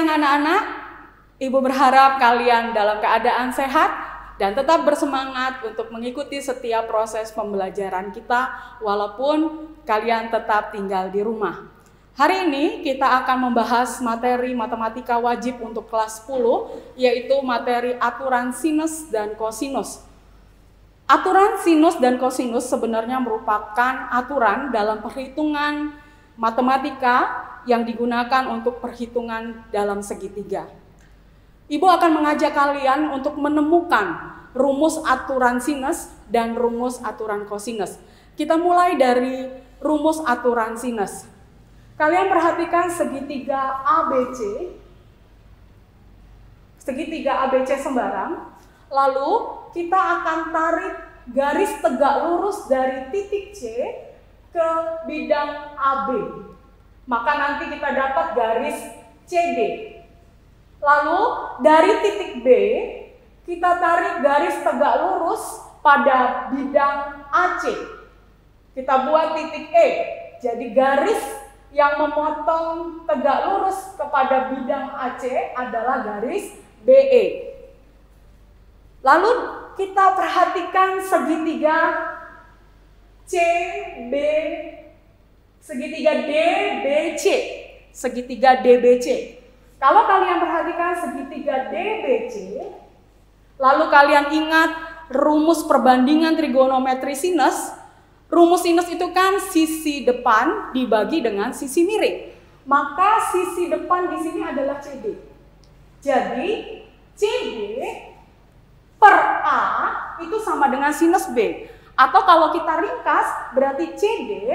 siang anak-anak. Ibu berharap kalian dalam keadaan sehat dan tetap bersemangat untuk mengikuti setiap proses pembelajaran kita walaupun kalian tetap tinggal di rumah. Hari ini kita akan membahas materi matematika wajib untuk kelas 10, yaitu materi aturan sinus dan kosinus. Aturan sinus dan kosinus sebenarnya merupakan aturan dalam perhitungan matematika yang digunakan untuk perhitungan dalam segitiga. Ibu akan mengajak kalian untuk menemukan rumus aturan sinus dan rumus aturan kosinus. Kita mulai dari rumus aturan sinus. Kalian perhatikan segitiga ABC. Segitiga ABC sembarang. Lalu kita akan tarik garis tegak lurus dari titik C ke bidang AB. Maka nanti kita dapat garis CD. Lalu dari titik B, kita tarik garis tegak lurus pada bidang AC. Kita buat titik E. Jadi garis yang memotong tegak lurus kepada bidang AC adalah garis BE. Lalu kita perhatikan segitiga CB, segitiga DBC, segitiga DBC. Kalau kalian perhatikan segitiga DBC, lalu kalian ingat rumus perbandingan trigonometri sinus. Rumus sinus itu kan sisi depan dibagi dengan sisi miring. Maka sisi depan di sini adalah CD. Jadi CD per A itu sama dengan sinus B. Atau kalau kita ringkas berarti CD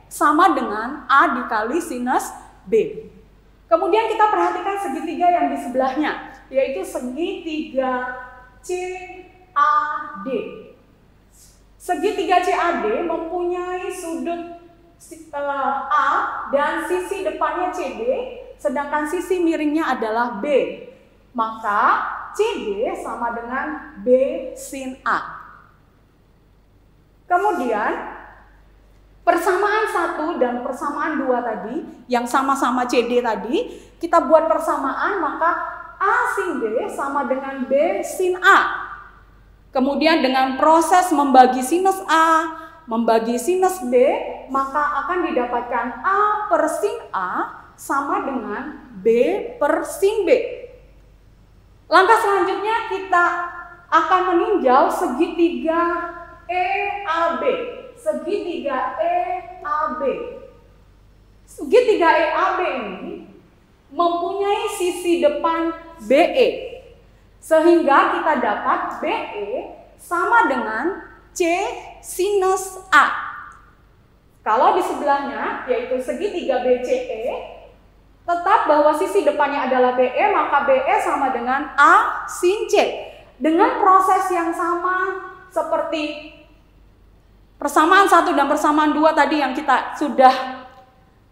sama dengan A dikali sinus B. Kemudian kita perhatikan segitiga yang di sebelahnya, yaitu segitiga CAD. Segitiga CAD mempunyai sudut A dan sisi depannya CD, sedangkan sisi miringnya adalah B. Maka CD sama dengan B sin A. Kemudian persamaan 1 dan persamaan 2 tadi, yang sama-sama CD tadi, kita buat persamaan, maka A sin B sama dengan B sin A. Kemudian dengan proses membagi sinus A, membagi sinus B, maka akan didapatkan A per sin A sama dengan B per sin B. Langkah selanjutnya kita akan meninjau segitiga EAB. Segitiga EAB. Segitiga EAB ini mempunyai sisi depan BE. Sehingga kita dapat BE sama dengan C sinus A. Kalau di sebelahnya yaitu segitiga BCE, tetap bahwa sisi depannya adalah BE, maka BE sama dengan A sin C. Dengan proses yang sama seperti persamaan 1 dan persamaan 2 tadi yang kita sudah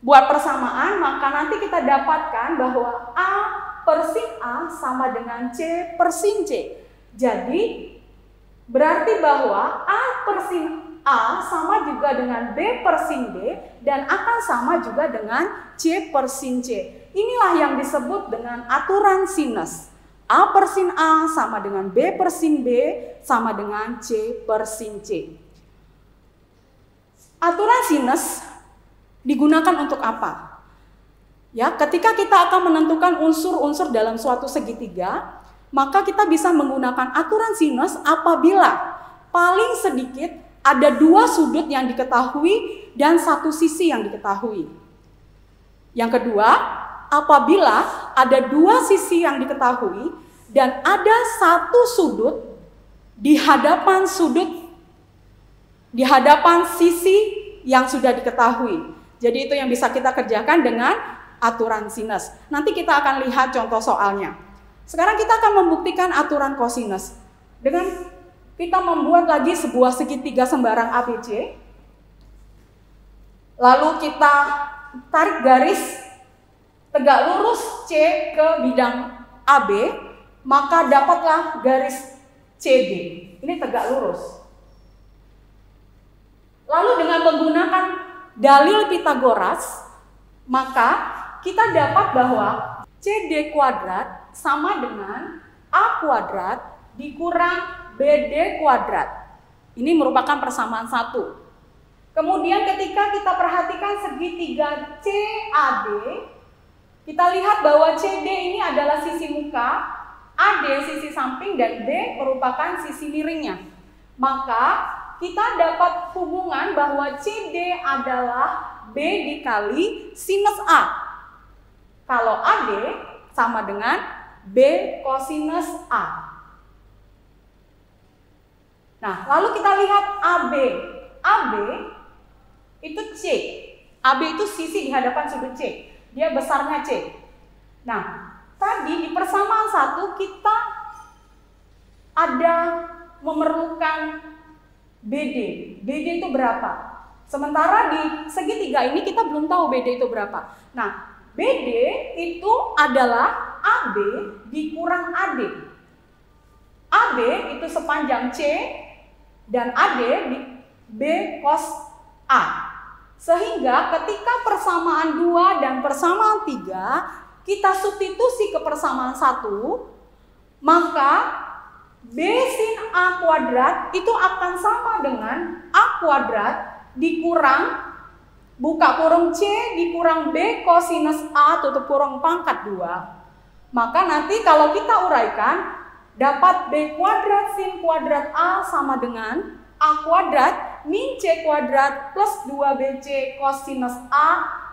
buat persamaan, maka nanti kita dapatkan bahwa A per sin A sama dengan C per sin C. Jadi berarti bahwa A per sin A sama juga dengan B per sin B dan akan sama juga dengan C per sin C. Inilah yang disebut dengan aturan sinus. A per sin A sama dengan B per sin B sama dengan C per sin C. Aturan sinus digunakan untuk apa? Ya, ketika kita akan menentukan unsur-unsur dalam suatu segitiga, maka kita bisa menggunakan aturan sinus apabila paling sedikit ada 2 sudut yang diketahui dan 1 sisi yang diketahui. Yang kedua, apabila ada 2 sisi yang diketahui dan ada 1 sudut di hadapan sisi yang sudah diketahui. Jadi itu yang bisa kita kerjakan dengan aturan sinus. Nanti kita akan lihat contoh soalnya. Sekarang kita akan membuktikan aturan kosinus. Dengan kita membuat lagi sebuah segitiga sembarang ABC. Lalu kita tarik garis tegak lurus C ke bidang AB, maka dapatlah garis CD. Ini tegak lurus. Lalu dengan menggunakan dalil Pythagoras, maka kita dapat bahwa CD kuadrat sama dengan A kuadrat dikurang BD kuadrat. Ini merupakan persamaan satu. Kemudian ketika kita perhatikan segitiga CAD, kita lihat bahwa CD ini adalah sisi muka, AD sisi samping, dan B merupakan sisi miringnya. Maka kita dapat hubungan bahwa CD adalah B dikali sinus A. Kalau AD sama dengan B kosinus A. Nah, lalu kita lihat AB. AB itu C. AB itu sisi di hadapan sudut C. Dia besarnya C. Nah, tadi di persamaan satu kita ada memerlukan BD. BD itu berapa? Sementara di segitiga ini kita belum tahu BD itu berapa. Nah, BD itu adalah AB dikurang AD. AB itu sepanjang C dan AD di B cos A. Sehingga ketika persamaan 2 dan persamaan 3 kita substitusi ke persamaan 1, maka B sin A kuadrat itu akan sama dengan A kuadrat dikurang buka kurung C dikurang B kosinus A tutup kurung pangkat 2. Maka nanti kalau kita uraikan dapat B kuadrat sin kuadrat A sama dengan A kuadrat min C kuadrat plus 2BC kosinus A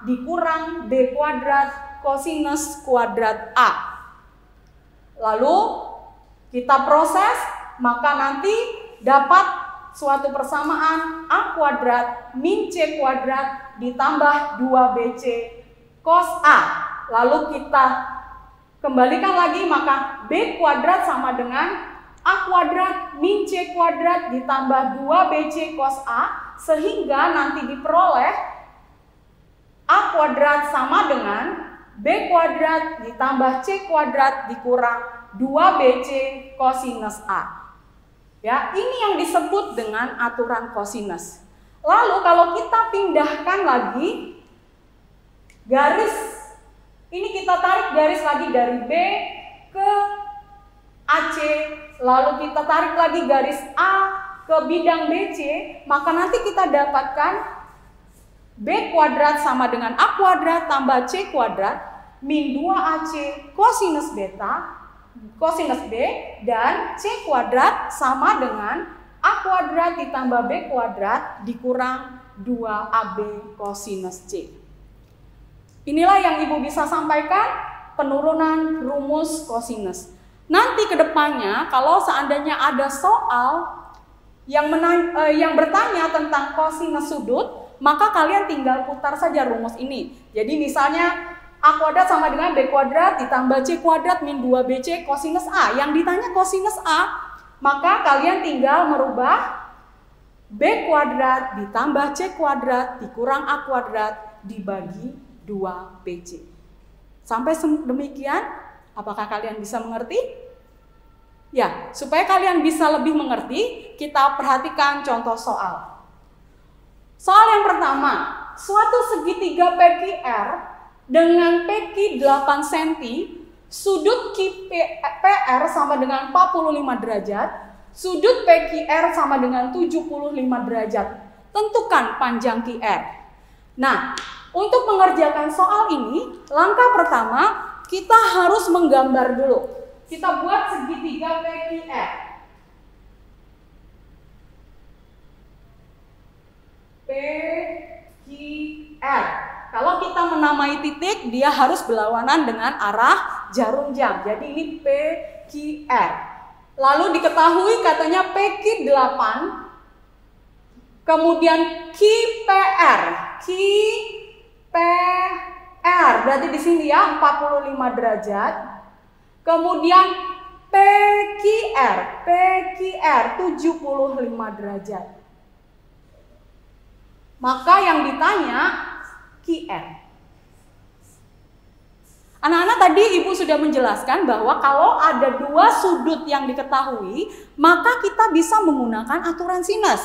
dikurang B kuadrat kosinus kuadrat A. Lalu kita proses, maka nanti dapat suatu persamaan A kuadrat min C kuadrat ditambah 2BC cos A. Lalu kita kembalikan lagi, maka B kuadrat sama dengan A kuadrat min C kuadrat ditambah 2BC cos A, sehingga nanti diperoleh A kuadrat sama dengan B kuadrat ditambah C kuadrat dikurang 2BC kosinus A. Ya, ini yang disebut dengan aturan kosinus. Lalu kalau kita pindahkan lagi garis, ini kita tarik garis lagi dari B ke AC, lalu kita tarik lagi garis A ke bidang BC, maka nanti kita dapatkan B kuadrat sama dengan A kuadrat tambah C kuadrat min 2AC kosinus beta kosinus B, dan C kuadrat sama dengan A kuadrat ditambah B kuadrat dikurang 2AB kosinus C. Inilah yang Ibu bisa sampaikan penurunan rumus kosinus. Nanti ke depannya kalau seandainya ada soal yang bertanya tentang kosinus sudut, maka kalian tinggal putar saja rumus ini. Jadi misalnya A kuadrat sama dengan B kuadrat ditambah C kuadrat min 2BC kosinus A. Yang ditanya kosinus A, maka kalian tinggal merubah B kuadrat ditambah C kuadrat dikurang A kuadrat dibagi 2BC. Sampai demikian, apakah kalian bisa mengerti? Ya, supaya kalian bisa lebih mengerti, kita perhatikan contoh soal. Soal yang pertama, suatu segitiga PQR dengan PQ 8 cm, sudut QPR sama dengan 45 derajat, sudut PQR sama dengan 75 derajat. Tentukan panjang QR. Nah, untuk mengerjakan soal ini, langkah pertama kita harus menggambar dulu. Kita buat segitiga PQR. PQR. Kalau kita menamai titik, dia harus berlawanan dengan arah jarum jam. Jadi ini PQR. Lalu diketahui katanya PQ 8, kemudian QPR. QPR berarti di sini ya 45 derajat. Kemudian PQR 75 derajat. Maka yang ditanya QR. Anak-anak tadi Ibu sudah menjelaskan bahwa kalau ada dua sudut yang diketahui, maka kita bisa menggunakan aturan sinus.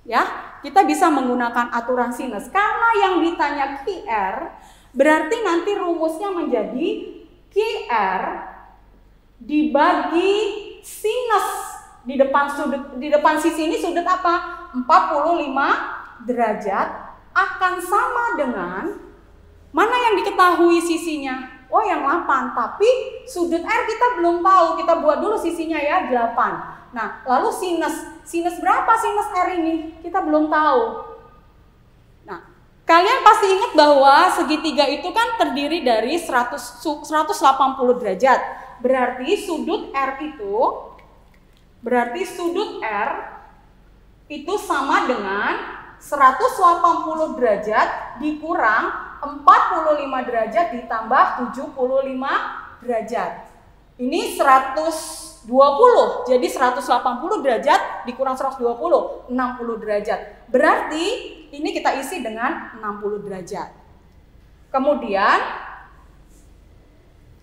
Ya, kita bisa menggunakan aturan sinus. Karena yang ditanya QR, berarti nanti rumusnya menjadi QR dibagi sinus di depan sisi ini sudut apa? 45 derajat akan sama dengan mana yang diketahui sisinya? Oh, yang 8, tapi sudut R kita belum tahu. Kita buat dulu sisinya ya, 8. Nah, lalu sinus berapa sinus R ini? Kita belum tahu. Nah, kalian pasti ingat bahwa segitiga itu kan terdiri dari 180 derajat. Berarti sudut R itu sama dengan 180 derajat dikurang 45 derajat ditambah 75 derajat. Ini 120. Jadi 180 derajat dikurang 120, 60 derajat. Berarti ini kita isi dengan 60 derajat. Kemudian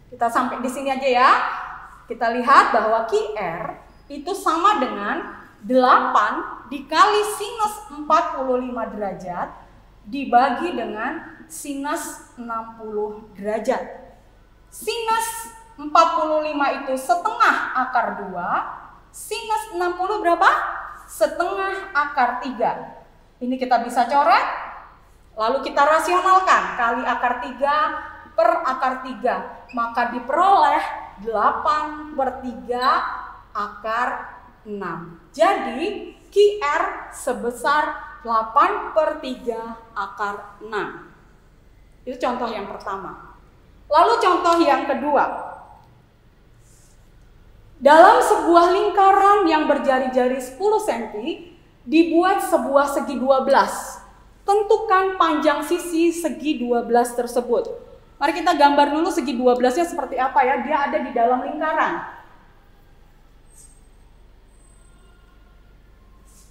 kita sampai di sini aja ya. Kita lihat bahwa QR itu sama dengan 8 dikali sinus 45 derajat dibagi dengan sinus 60 derajat. Sinus 45 itu setengah akar 2, sinus 60 berapa? Setengah akar 3. Ini kita bisa coret, lalu kita rasionalkan, kali akar 3 per akar 3. Maka diperoleh 8/3 akar 6. Jadi QR sebesar 8/3 akar 6. Itu contoh yang pertama. Lalu contoh yang kedua. Dalam sebuah lingkaran yang berjari-jari 10 cm, dibuat sebuah segi 12. Tentukan panjang sisi segi 12 tersebut. Mari kita gambar dulu segi 12-nya seperti apa ya. Dia ada di dalam lingkaran.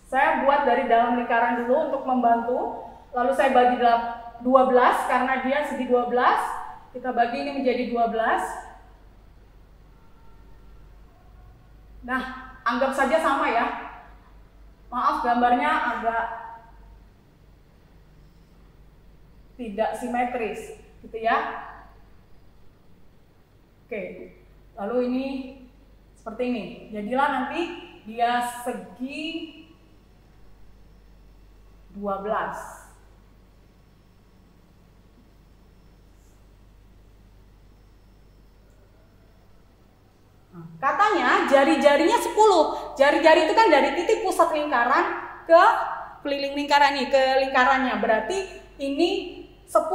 Saya buat dari dalam lingkaran dulu untuk membantu. Lalu saya bagi 12 karena dia segi 12. Kita bagi ini menjadi 12. Nah, anggap saja sama ya. Maaf gambarnya agak tidak simetris, gitu ya. Oke. Lalu ini seperti ini. Jadilah nanti dia segi 12. Katanya jari-jarinya 10. Jari-jari itu kan dari titik pusat lingkaran ke keliling lingkaran ini, ke lingkarannya. Berarti ini 10.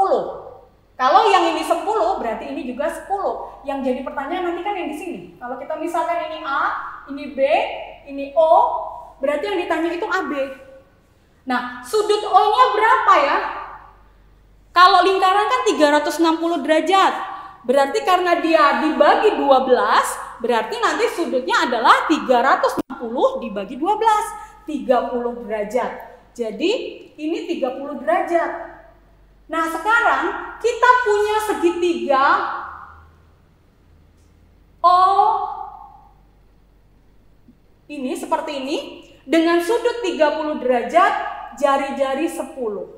Kalau yang ini 10, berarti ini juga 10. Yang jadi pertanyaan nanti kan yang di sini. Kalau kita misalkan ini A, ini B, ini O, berarti yang ditanya itu AB. Nah, sudut O-nya berapa ya? Kalau lingkaran kan 360 derajat. Berarti karena dia dibagi 12, berarti nanti sudutnya adalah 360 dibagi 12, 30 derajat. Jadi ini 30 derajat. Nah sekarang kita punya segitiga O ini seperti ini dengan sudut 30 derajat, jari-jari 10.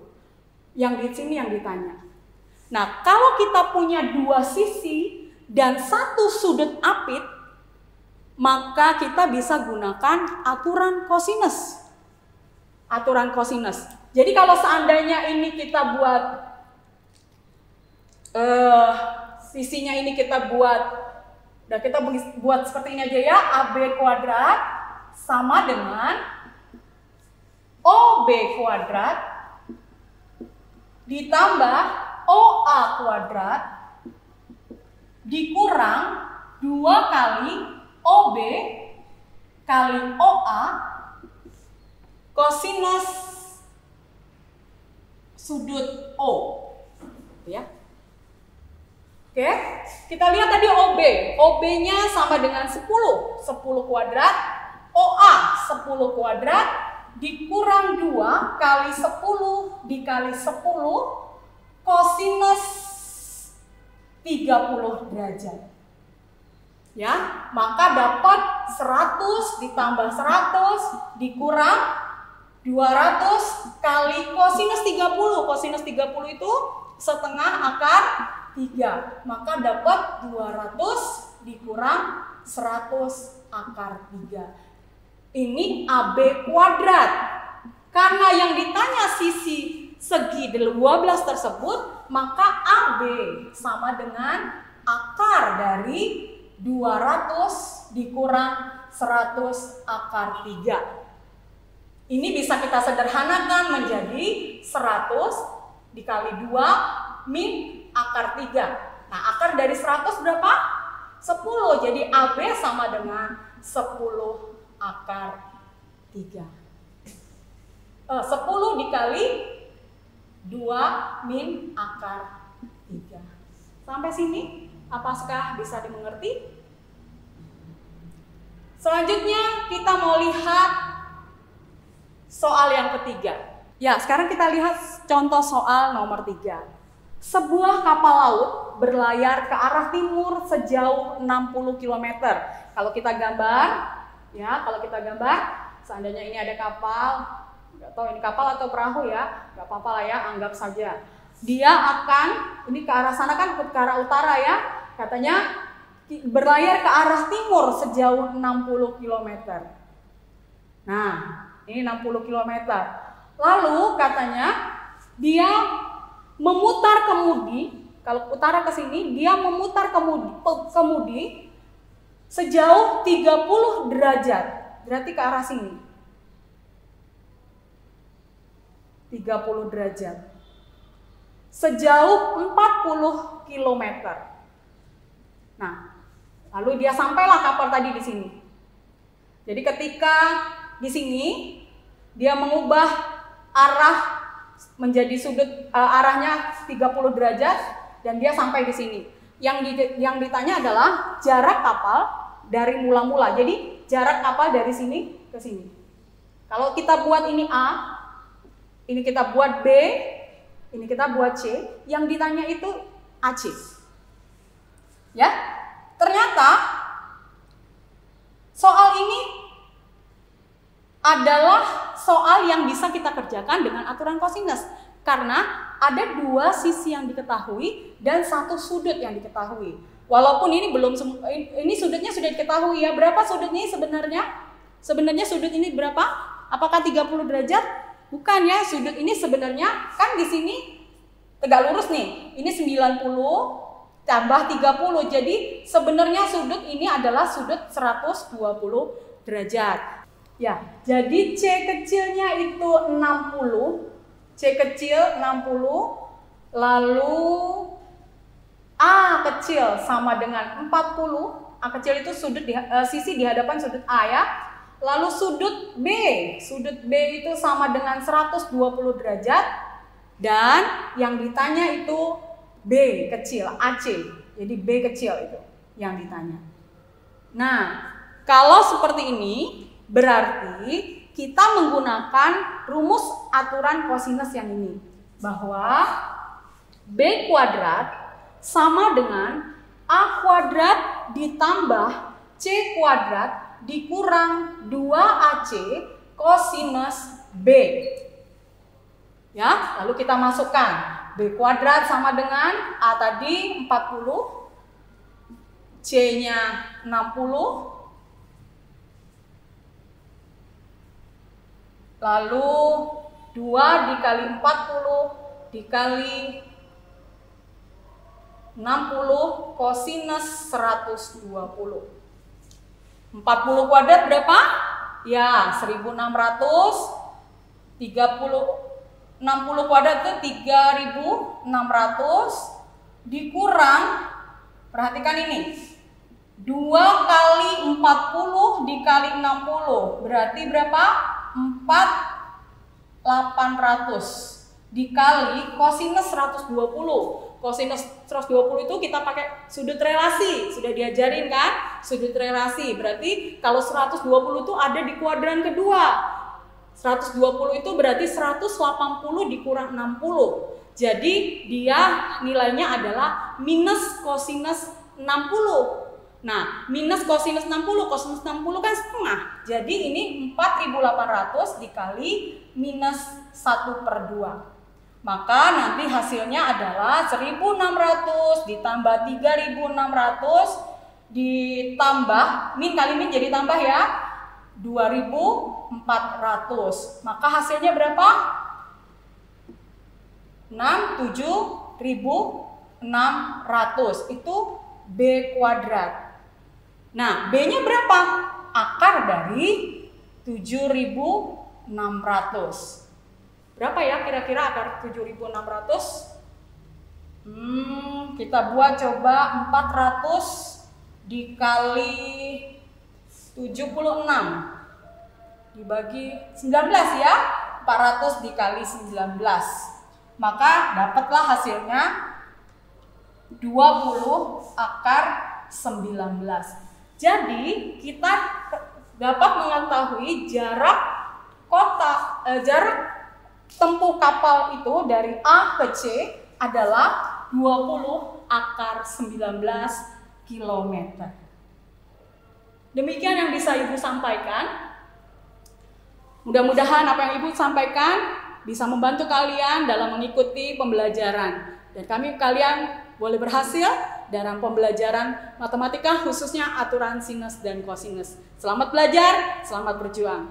Yang di sini yang ditanya. Nah kalau kita punya dua sisi dan satu sudut apit, maka kita bisa gunakan aturan kosinus. Aturan kosinus. Jadi kalau seandainya ini kita buat sisinya ini kita buat, dan kita buat seperti ini aja ya, AB kuadrat sama dengan OB kuadrat ditambah OA kuadrat dikurang 2 kali OB kali OA kosinus sudut O, ya. Oke, kita lihat tadi OB. OB-nya sama dengan 10 kuadrat, OA 10 kuadrat dikurang 2 kali 10 dikali 10 kosinus 30 derajat. Ya, maka dapat 100 ditambah 100 dikurang 200 kali kosinus 30. Kosinus 30 itu setengah akar 3. Maka dapat 200 dikurang 100 akar 3. Ini AB kuadrat. Karena yang ditanya sisi segi 12 tersebut, maka AB sama dengan akar dari 200 dikurang 100 akar 3. Ini bisa kita sederhanakan menjadi 100 dikali 2 min akar 3. Nah, akar dari 100 berapa? 10. Jadi AB sama dengan 10 akar 3. 10 dikali 2 min akar 3. Sampai sini, apakah bisa dimengerti? Selanjutnya kita mau lihat soal yang ketiga. Ya, sekarang kita lihat contoh soal nomor 3. Sebuah kapal laut berlayar ke arah timur sejauh 60 km. Kalau kita gambar, seandainya ini ada kapal, nggak tahu ini kapal atau perahu ya, nggak apa-apa lah ya, anggap saja. Dia akan, ini ke arah sana kan, ke arah utara ya, katanya berlayar ke arah timur sejauh 60 km. Nah, ini 60 km. Lalu katanya dia memutar kemudi, kalau utara ke sini, dia memutar kemudi sejauh 30 derajat. Berarti ke arah sini. 30 derajat. Sejauh 40 km. Nah, lalu dia sampailah kapal tadi di sini. Jadi ketika di sini dia mengubah arah menjadi sudut arahnya 30 derajat dan dia sampai di sini. Yang ditanya adalah jarak kapal dari mula-mula. Jadi jarak kapal dari sini ke sini. Kalau kita buat ini A, ini kita buat B, ini kita buat C, yang ditanya itu AC. Ya, ternyata soal ini adalah soal yang bisa kita kerjakan dengan aturan kosinus. Karena ada 2 sisi yang diketahui dan 1 sudut yang diketahui. Walaupun ini ini sudutnya sudah diketahui ya. Berapa sudutnya sebenarnya? Sebenarnya sudut ini berapa? Apakah 30 derajat? Bukan ya, sudut ini sebenarnya kan di sini tegak lurus nih. Ini 90 tambah 30. Jadi sebenarnya sudut ini adalah sudut 120 derajat. Ya, jadi C kecilnya itu 60. C kecil 60. Lalu A kecil sama dengan 40. A kecil itu sudut sisi di hadapan sudut A ya. Lalu sudut B itu sama dengan 120 derajat. Dan yang ditanya itu B kecil, AC. Jadi B kecil itu yang ditanya. Nah, kalau seperti ini berarti kita menggunakan rumus aturan kosinus yang ini. Bahwa B kuadrat sama dengan A kuadrat ditambah C kuadrat dikurang 2AC kosinus B. Ya, lalu kita masukkan B kuadrat sama dengan A tadi 40, C-nya 60, lalu 2 dikali 40 dikali 60 kosinus 120. 40 kuadrat berapa? Ya, 1630. 60 kuadrat itu 3600 dikurang, perhatikan ini, 2 kali 40 dikali 60 berarti berapa? 4800 dikali kosinus 120. Kosinus 120 itu kita pakai sudut relasi, sudah diajarin kan? Sudut relasi berarti kalau 120 itu ada di kuadran kedua. 120 itu berarti 180 dikurang 60. Jadi dia nilainya adalah minus kosinus 60. Nah, minus kosinus 60 kan setengah. Jadi ini 4800 dikali minus 1/2. Maka nanti hasilnya adalah 1.600 ditambah 3.600 ditambah, min kali min jadi tambah ya, 2.400. Maka hasilnya berapa? 67.600. Itu B kuadrat. Nah, B-nya berapa? Akar dari 7.600. Berapa ya kira-kira akar 7.600? Kita buat coba 400 dikali 76 dibagi 19 ya. 400 dikali 19. Maka dapatlah hasilnya 20 akar 19. Jadi kita dapat mengetahui jarak tempuh kapal itu dari A ke C adalah 20 akar 19 km. Demikian yang bisa Ibu sampaikan. Mudah-mudahan apa yang Ibu sampaikan bisa membantu kalian dalam mengikuti pembelajaran. Dan kalian boleh berhasil dalam pembelajaran matematika, khususnya aturan sinus dan kosinus. Selamat belajar, selamat berjuang.